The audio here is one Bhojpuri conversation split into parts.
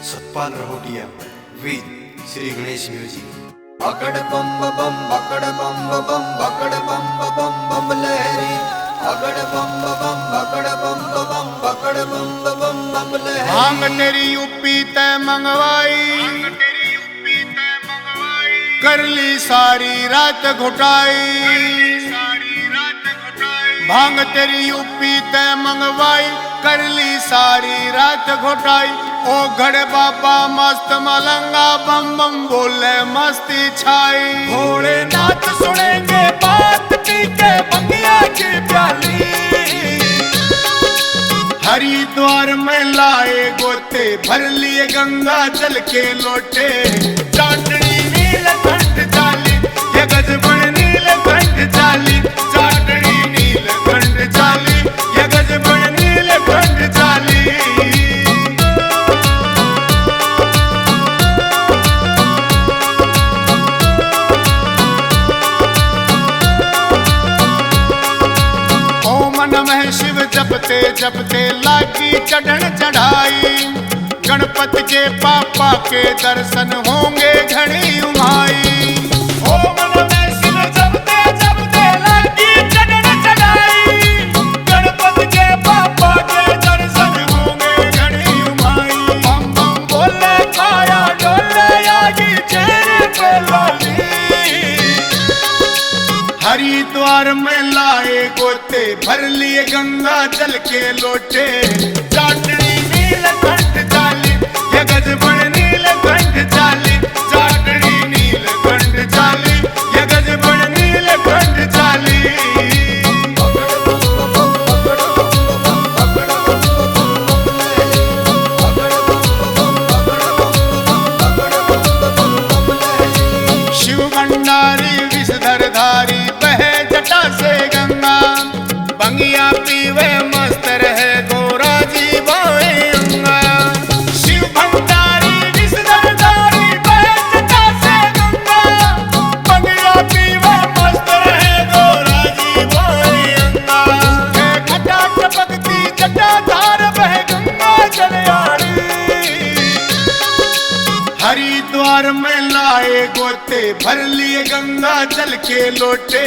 सतपाल रहोटिया विद श्री गणेश म्यूजिक। अकड़ बम बम बकड़ बम बम बकड़ बम बम लहरी, अकड़ बम बम बकड़ बम बम बकड़ बम बम लहरी। भांग तेरी यूपी ते मंगवाई, कर ली सारी रात घुटाई। भांग तेरी यूपी ते मंगवाई, कर ली सारी रात घुटाई। ओ घड़ बाबा मस्त मलंगा बम बम बोले मस्ती छाई। भोलेनाथ सुनेंगे बात पी के बंगिया की प्याली। हरिद्वार में लाए गोते, भर लिए गंगा जल के लोटे। चाटनी नीलकंठ चाली, ये गजबन नीलकंठ चाली। चाटनी नीलकंठ चाली, ये गजबन नीलकंठ चाली। ओम नमः शिव जपते जपते लागी चढ़न चढ़ाई। गणपति के पापा के दर्शन होंगे घड़ी उमाई। ओम नमः शिव जपते जपते लागी चढ़न चढ़ाई। गणपति के पापा के दर्शन होंगे घड़ी उमाई। बम बम बोले काया डोले आगी चेहरे पे लाली। हरिद्वार में लाए गोते, भर लिए गंगा जल के लोटे। चाटनी नीलकंठ चाली, ये गजबन नीलकंठ चाली। चाटनी नीलकंठ चाली, ये गजबन नीलकंठ चाली। शिव भंडारी विषधर धारी, बहे जटा से गंगा। बंगिया पीवे मस्त रहे, गोरा जी बाए अंगा। शिव भंडारी विषधर धारी, बहे जटा से गंगा। बंगिया पीवे मस्त रहे, गोरा जी बाए अंगा। घटा टपकती जटाधार बहे गंगा जलयारी। हरिद्वार में लाए गोते, भर लिए गंगा जल के लोटे।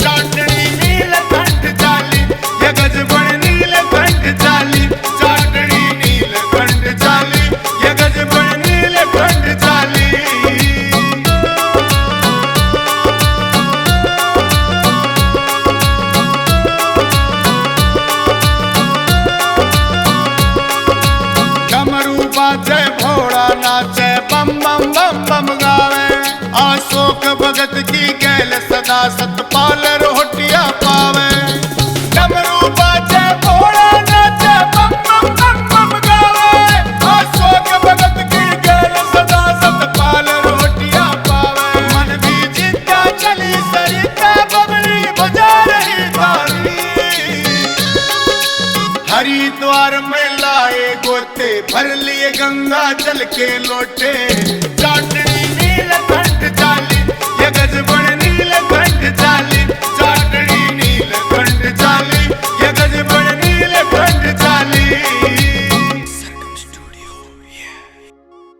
चाटनी नीलकंठ चाली, ये गजबन नीलकंठ चाली। चाटनी नीलकंठ चाली, ये गजबन नीलकंठ चाली। डमरू बाजे भोड़ा नाचे, बम बम बम बम गावे। अशोक भगत की गैल सदा सतपाल रोटिया पावे। डमरू बाजे भोला नाचे, बम बम बम बम गावे। अशोक भगत की गैल सदा सतपाल रोटिया पावे। मन भी जिद्दा चली सरिता बबली बजा रही थाली। हरिद्वार में लाए गोते, भर लिए गंगा जल के लोटे। चाटनी नीलकंठ